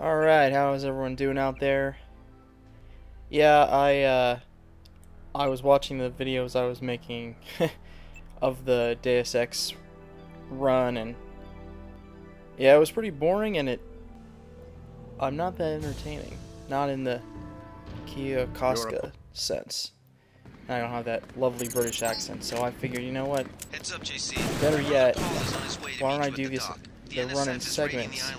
Alright, how is everyone doing out there? Yeah, I was watching the videos I was making of the Deus Ex run, and yeah, it was pretty boring, and I'm not that entertaining. Not in the Kia Koska sense. I don't have that lovely British accent, so I figured, you know what? Heads up, JC. Better yet, why why don't I do the run in segments?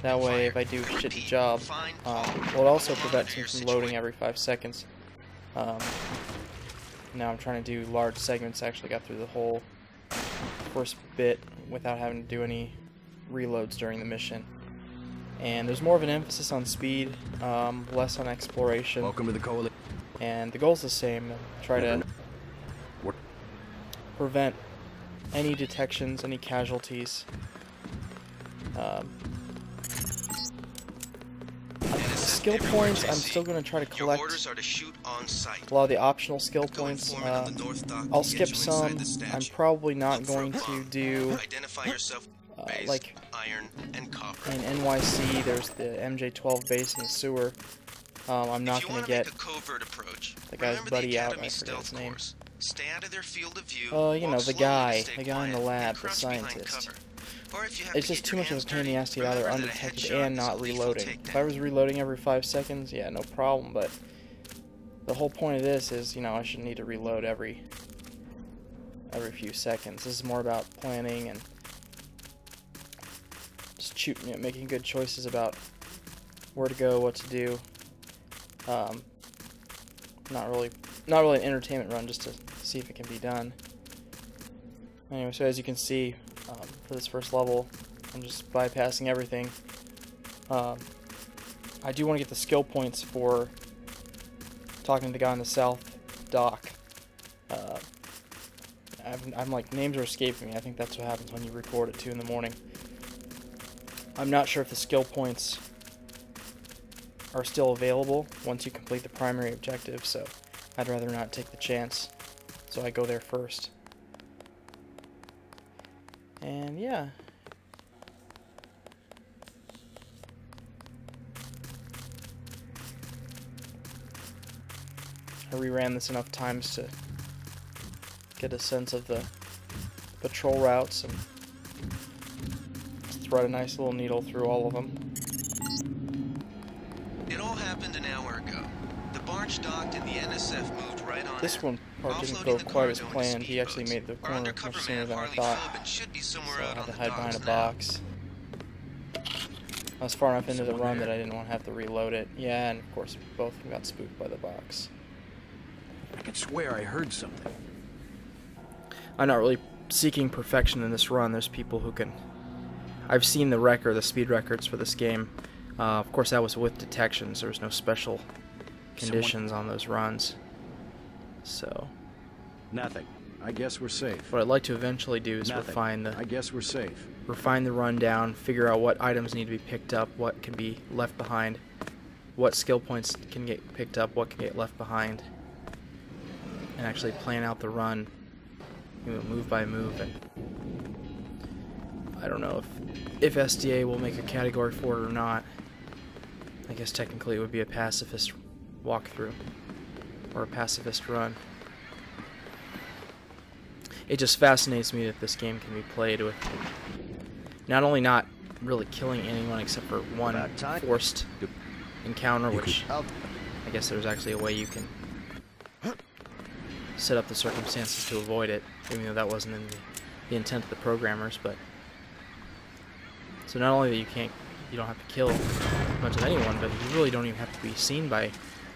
That way, if I do a shitty job, well, it also prevents me from loading every 5 seconds. Now I'm trying to do large segments. I actually got through the whole first bit without having to do any reloads during the mission. And there's more of an emphasis on speed, less on exploration. Welcome to the coalition. And the goal's the same. Try to prevent any detections, any casualties. Skill points, I'm still going to try to collect a lot of the optional skill points. I'll skip some. I'm probably not going to do, like, in NYC, there's the MJ-12 base in the sewer. I'm not going to get the guy's buddy out, I forget his name. You know, the guy in the lab, the scientist. It's just too much of a pain in the ass to get out there undetected and not reloading. If I was reloading every 5 seconds, yeah, no problem, but the whole point of this is, you know, I shouldn't need to reload every few seconds. This is more about planning and just making good choices about where to go, what to do. Not really an entertainment run, just to see if it can be done. Anyway, so as you can see, for this first level, I'm just bypassing everything. I do want to get the skill points for talking to the guy on the south dock. I'm like, names are escaping me. I think that's what happens when you record at 2 in the morning. I'm not sure if the skill points are still available once you complete the primary objective, so I'd rather not take the chance. So I go there first. And yeah. I reran this enough times to get a sense of the patrol routes and thread a nice little needle through all of them. It all happened an hour ago. The barge docked and the NSF moved right on. This one part didn't go quite as planned. He actually made the corner much sooner than I thought, so I had to hide behind a box. I was far enough into the run that I didn't want to have to reload it. Yeah, and of course both of them got spooked by the box. I could swear I heard something. I'm not really seeking perfection in this run. There's people who can... I've seen the speed records for this game. Of course that was with detections. There was no special conditions on those runs. So nothing. I guess we're safe. What I'd like to eventually do is refine the rundown, figure out what items need to be picked up, what can be left behind, what skill points can get picked up, what can get left behind, and actually plan out the run, you know, move by move. And I don't know if SDA will make a category for it or not. I guess technically it would be a pacifist walkthrough or a pacifist run. It just fascinates me that this game can be played with not only not really killing anyone except for one forced encounter, which I guess there's actually a way you can set up the circumstances to avoid it, even though that wasn't in the intent of the programmers. But so not only that you don't have to kill much of anyone, but you really don't even have to be seen by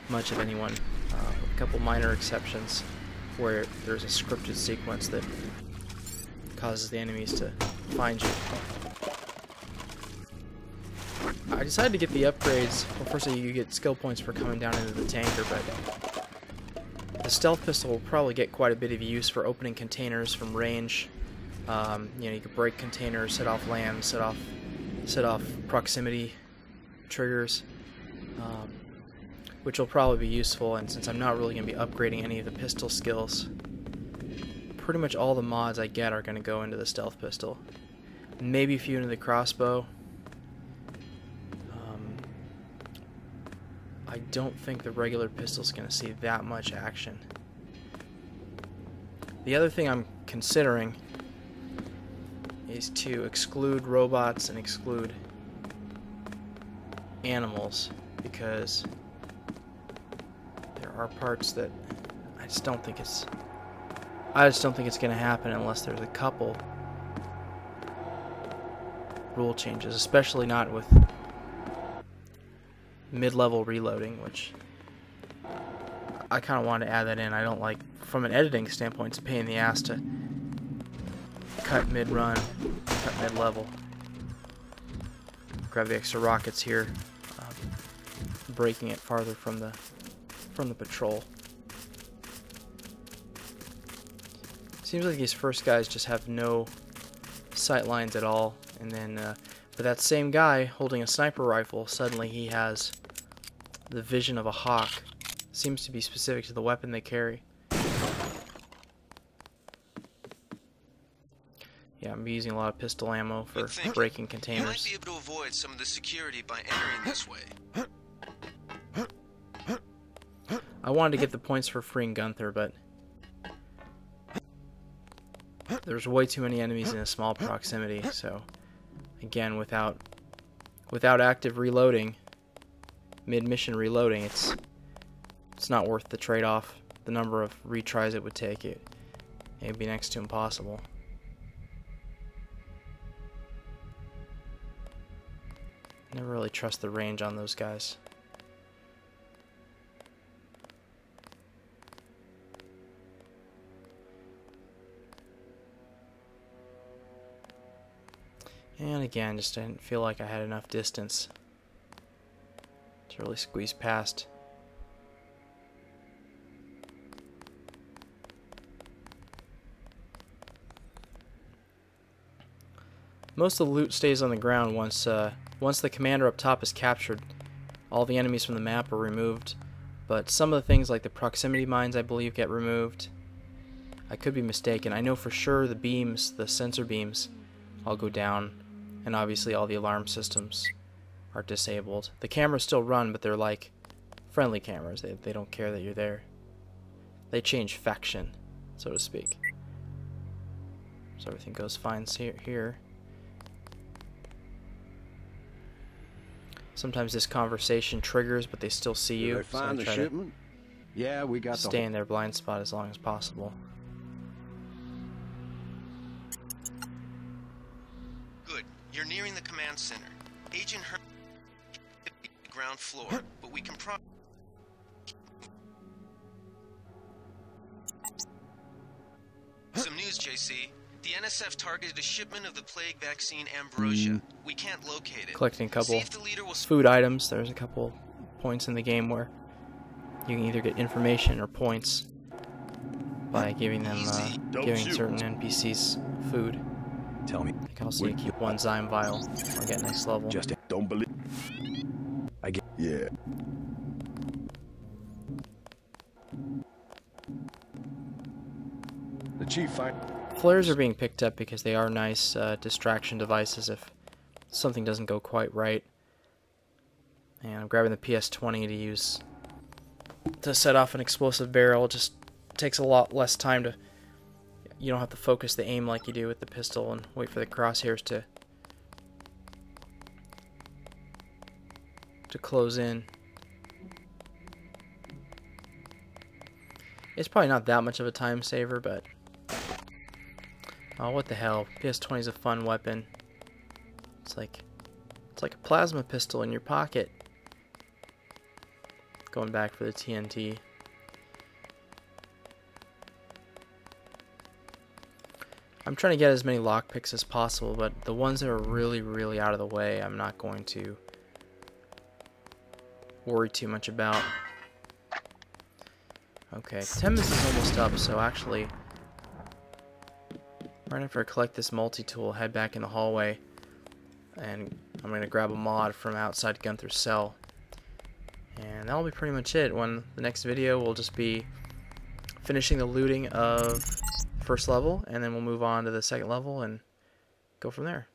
much of anyone, with a couple minor exceptions where there's a scripted sequence that causes the enemies to find you. I decided to get the upgrades. Well, first you get skill points for coming down into the tanker, but the stealth pistol will probably get quite a bit of use for opening containers from range. You know, you can break containers, set off lambs, set off proximity triggers, which will probably be useful. And since I'm not really going to be upgrading any of the pistol skills, pretty much all the mods I get are going to go into the stealth pistol. Maybe a few into the crossbow. I don't think the regular pistol's going to see that much action. The other thing I'm considering is to exclude robots and exclude animals, because there are parts that I just don't think it's going to happen unless there's a couple rule changes, especially not with mid-level reloading, which I kind of wanted to add that in. I don't like, from an editing standpoint, it's a pain in the ass to cut mid-run, cut mid-level. Grab the extra rockets here, breaking it farther from the patrol. Seems like these first guys just have no sight lines at all, and then but that same guy holding a sniper rifle, suddenly he has the vision of a hawk. Seems to be specific to the weapon they carry. Yeah, I'm using a lot of pistol ammo for breaking containers. You might be able to avoid some of the security by entering this way. I wanted to get the points for freeing Gunther, but there's way too many enemies in a small proximity, so again, without active reloading, mid-mission reloading, it's not worth the trade-off. The number of retries it would take, it'd be next to impossible. Never really trust the range on those guys. And again, just didn't feel like I had enough distance to really squeeze past. Most of the loot stays on the ground once the commander up top is captured. All the enemies from the map are removed, but some of the things like the proximity mines, I believe, get removed. I could be mistaken. I know for sure the beams, the sensor beams, all go down, and obviously all the alarm systems are disabled. The cameras still run, but they're like friendly cameras. They don't care that you're there. They change faction, so to speak. So everything goes fine here. Sometimes this conversation triggers, but they still see you. Did they find the shipment? Yeah, we got stay in their blind spot as long as possible. Good. You're nearing the command center. Agent Her the ground floor, but we can Some news, JC. The NSF targeted a shipment of the plague vaccine Ambrosia. We can't locate it. Collecting a couple food items. There's a couple points in the game where you can either get information or points by giving them giving certain NPCs food. Tell me. You can also keep one Zyme vial or get next level. Just don't believe. I get. Yeah. The chief Flares are being picked up because they are nice distraction devices if something doesn't go quite right. And I'm grabbing the PS20 to set off an explosive barrel. It just takes a lot less time to... You don't have to focus the aim like you do with the pistol and wait for the crosshairs to close in. It's probably not that much of a time saver, but... Oh, what the hell. PS20 is a fun weapon. It's like a plasma pistol in your pocket. Going back for the TNT. I'm trying to get as many lockpicks as possible, but the ones that are really, really out of the way, I'm not going to worry too much about. Okay, 10 minutes is almost up, so actually... Right after I collect this multi-tool, head back in the hallway, and I'm going to grab a mod from outside Gunther's cell. And that'll be pretty much it. When the next video will just be finishing the looting of first level, and then we'll move on to the second level and go from there.